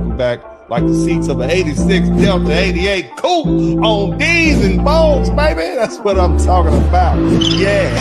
welcome back like the seats of an 86 Delta 88 coupe on D's and Bones, baby. That's what I'm talking about. Yeah.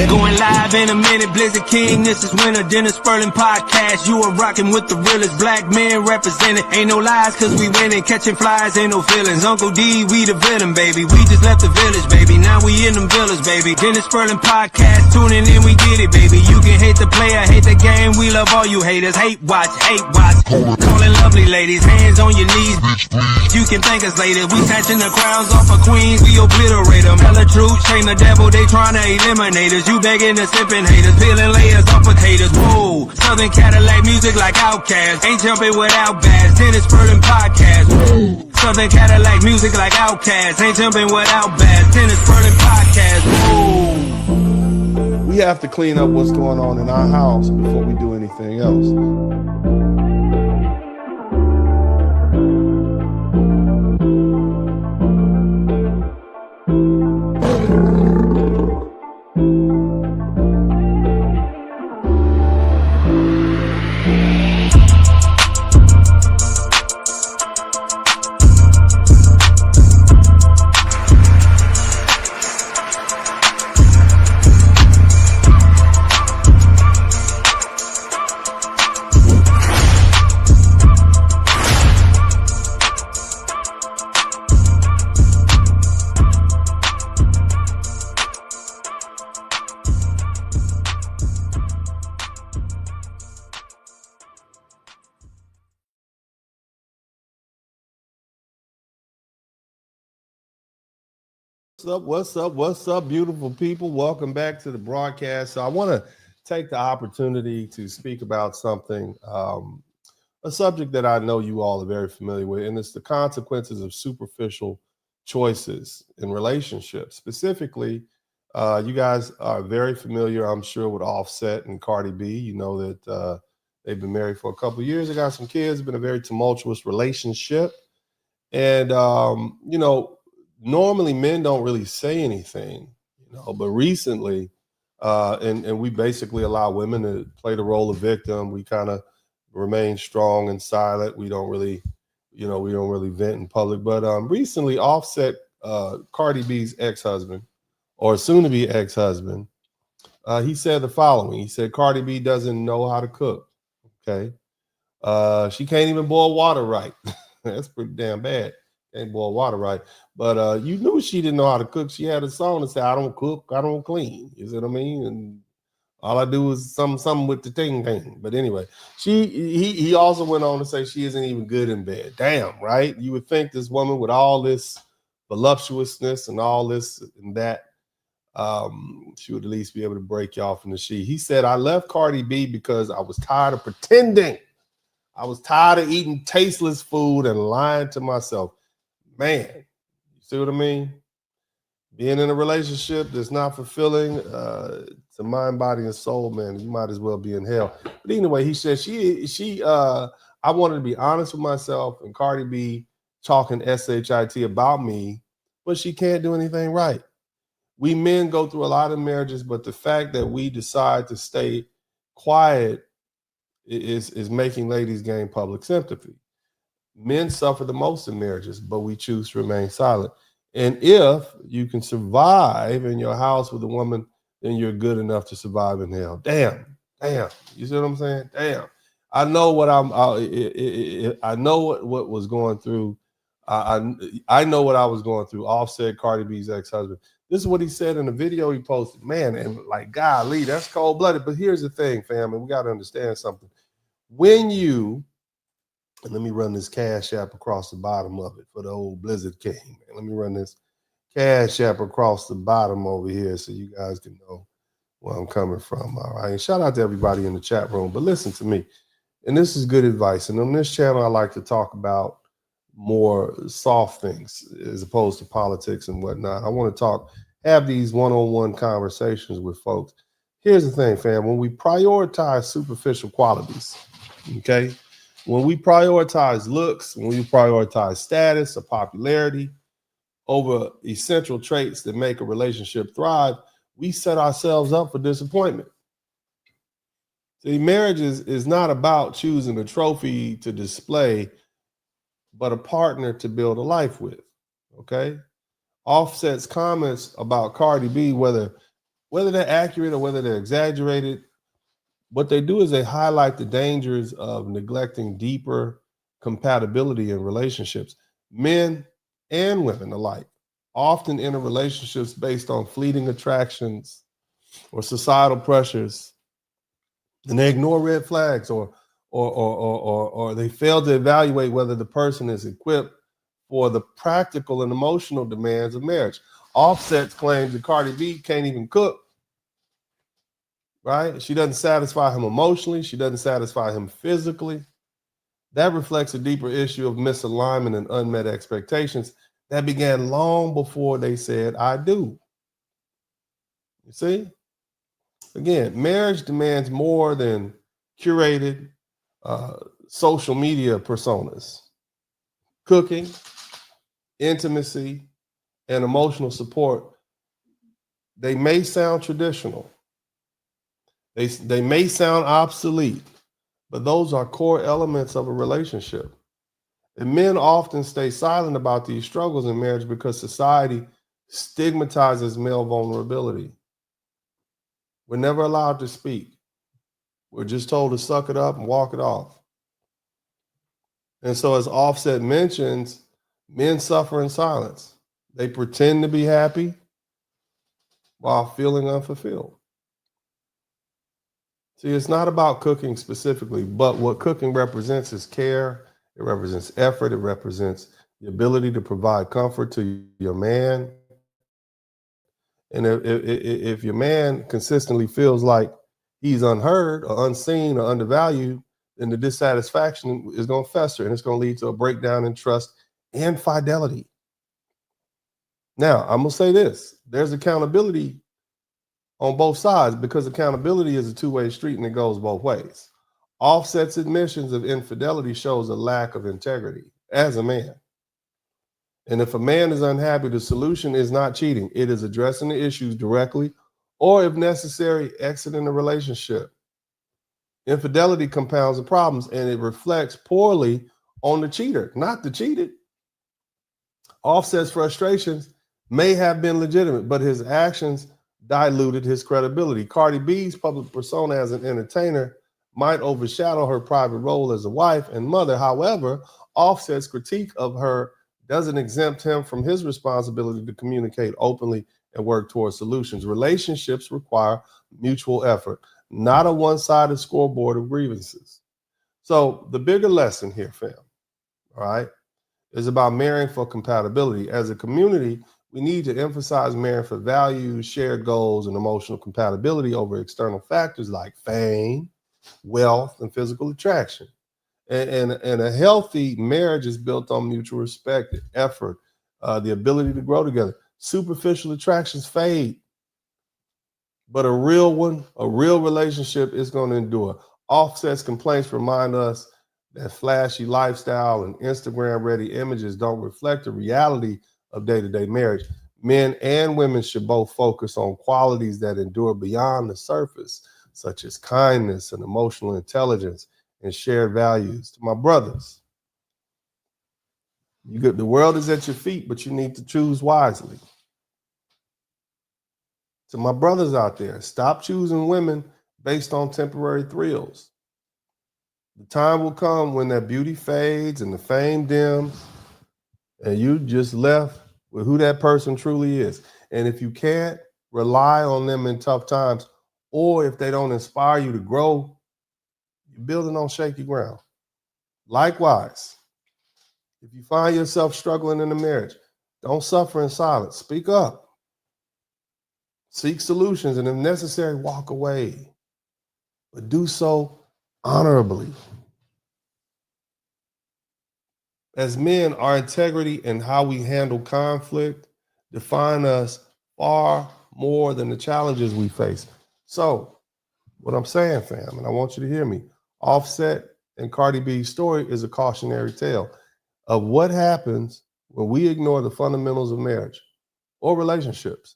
Going live in a minute, Blizzard King. This is Winter Dennis Sperling Podcast. You are rocking with the realest black men represented. Ain't no lies, cause we winning. Catching flies, ain't no feelings. Uncle D, we the villain, baby. We just left the village, baby. Now we in them villas, baby. Dennis Sperling Podcast, tuning in, we get it, baby. You can hate the player, hate the game. We love all you haters. Hate watch, hate watch. Calling lovely ladies, hands on your knees. You can thank us later. We snatching the crowns off of queens, we obliterate them. Tell the truth, train the devil, they trying to eliminate us. You begging the sipping haters, peeling layers off potatoes. Whoa, Southern Cadillac music like Outkast. Ain't jumping without bass. Dennis Sperling Podcast. Whoa. Southern Cadillac music like Outkast. Ain't jumping without bass. Dennis Sperling Podcast. Whoa. We have to clean up what's going on in our house before we do anything else. What's up, beautiful people? Welcome back to the broadcast. So I want to take the opportunity to speak about something, a subject that I know you all are very familiar with, and it's the consequences of superficial choices in relationships. Specifically, you guys are very familiar, I'm sure, with Offset and Cardi B. You know that they've been married for a couple of years. They got some kids. It's been a very tumultuous relationship. And, normally men don't really say anything, but recently, and we basically allow women to play the role of victim. We kind of remain strong and silent. We don't really, we don't really vent in public. But recently, Offset, Cardi B's ex-husband, or soon-to-be ex-husband, he said the following. He said, Cardi B doesn't know how to cook, okay? She can't even boil water right. That's pretty damn bad. Can't boil water right. But you knew she didn't know how to cook. She had a song that said, I don't cook, I don't clean. You see what I mean? And all I do is something with the ting. But anyway, he also went on to say she isn't even good in bed. Damn, right? You would think this woman with all this voluptuousness and all this and that, she would at least be able to break you off in the sheet. He said, I left Cardi B because I was tired of pretending. I was tired of eating tasteless food and lying to myself. Man, you see what I mean? Being in a relationship that's not fulfilling to mind, body, and soul, man, you might as well be in hell. But anyway, he said I wanted to be honest with myself, and Cardi B talking shit about me, but she can't do anything right. We men go through a lot of marriages, but the fact that we decide to stay quiet is making ladies gain public sympathy. Men suffer the most in marriages, but we choose to remain silent. And if you can survive in your house with a woman, then you're good enough to survive in hell. Damn. You see what I'm saying? Damn. I know what I know what was going through. I know what I was going through. Offset, Cardi B's ex-husband. This is what he said in the video he posted. Man, and like, golly, that's cold-blooded. But here's the thing, fam, and we got to understand something. When you, and let me run this Cash App across the bottom of it for the old Blizzard King. Let me run this Cash App across the bottom over here so you guys can know where I'm coming from. All right. And shout out to everybody in the chat room. But listen to me. And this is good advice. And on this channel, I like to talk about more soft things as opposed to politics and whatnot. I want to have these one-on-one conversations with folks. Here's the thing, fam. When we prioritize superficial qualities, okay? When we prioritize looks, when we prioritize status or popularity over essential traits that make a relationship thrive, we set ourselves up for disappointment. See, marriage is not about choosing a trophy to display but a partner to build a life with. Okay. Offset's comments about Cardi B, whether they're accurate or whether they're exaggerated, what they do is they highlight the dangers of neglecting deeper compatibility in relationships. Men and women alike often enter relationships based on fleeting attractions or societal pressures, and they ignore red flags, or they fail to evaluate whether the person is equipped for the practical and emotional demands of marriage. Offset claims that Cardi B can't even cook, right? She doesn't satisfy him emotionally. She doesn't satisfy him physically. That reflects a deeper issue of misalignment and unmet expectations that began long before they said, I do. You see? Again, marriage demands more than curated social media personas. Cooking, intimacy, and emotional support, they may sound traditional. They may sound obsolete, but those are core elements of a relationship. And men often stay silent about these struggles in marriage because society stigmatizes male vulnerability. We're never allowed to speak. We're just told to suck it up and walk it off. And so, as Offset mentions, men suffer in silence. They pretend to be happy while feeling unfulfilled. See, it's not about cooking specifically, but what cooking represents is care. It represents effort. It represents the ability to provide comfort to your man. And if your man consistently feels like he's unheard or unseen or undervalued, then the dissatisfaction is going to fester, and it's going to lead to a breakdown in trust and fidelity. Now, I'm going to say this. There's accountability on both sides, because accountability is a two-way street and it goes both ways. Offset's admissions of infidelity shows a lack of integrity as a man. And if a man is unhappy, the solution is not cheating. It is addressing the issues directly, or if necessary, exiting the relationship. Infidelity compounds the problems, and it reflects poorly on the cheater, not the cheated. Offset's frustrations may have been legitimate, but his actions diluted his credibility. Cardi B's public persona as an entertainer might overshadow her private role as a wife and mother. However, Offset's critique of her doesn't exempt him from his responsibility to communicate openly and work towards solutions. Relationships require mutual effort, not a one-sided scoreboard of grievances. So the bigger lesson here, fam, all right, is about marrying for compatibility. As a community, we need to emphasize marrying for values, shared goals, and emotional compatibility over external factors like fame, wealth, and physical attraction. And a healthy marriage is built on mutual respect, effort, the ability to grow together. Superficial attractions fade, but a real one, a real relationship is going to endure. Offset's complaints remind us that flashy lifestyle and Instagram-ready images don't reflect the reality of day-to-day marriage. Men and women should both focus on qualities that endure beyond the surface, such as kindness and emotional intelligence and shared values. To my brothers, the world is at your feet, but you need to choose wisely. To my brothers out there, stop choosing women based on temporary thrills. The time will come when that beauty fades and the fame dims, and you just left with who that person truly is. And if you can't rely on them in tough times, or if they don't inspire you to grow, you're building on shaky ground. Likewise, if you find yourself struggling in a marriage, don't suffer in silence. Speak up. Seek solutions, and if necessary, walk away. But do so honorably. As men, our integrity and how we handle conflict define us far more than the challenges we face. So, what I'm saying, fam, and I want you to hear me, Offset and Cardi B's story is a cautionary tale of what happens when we ignore the fundamentals of marriage or relationships.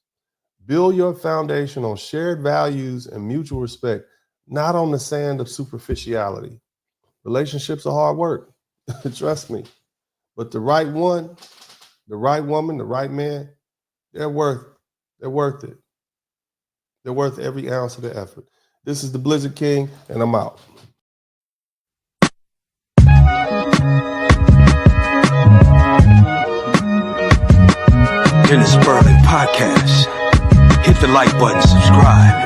Build your foundation on shared values and mutual respect, not on the sand of superficiality. Relationships are hard work. Trust me. But the right one, the right woman, the right man, they're worth it. They're worth every ounce of the effort. This is the Blizzard King, and I'm out. Dennis Sperling Podcast. Hit the like button, subscribe.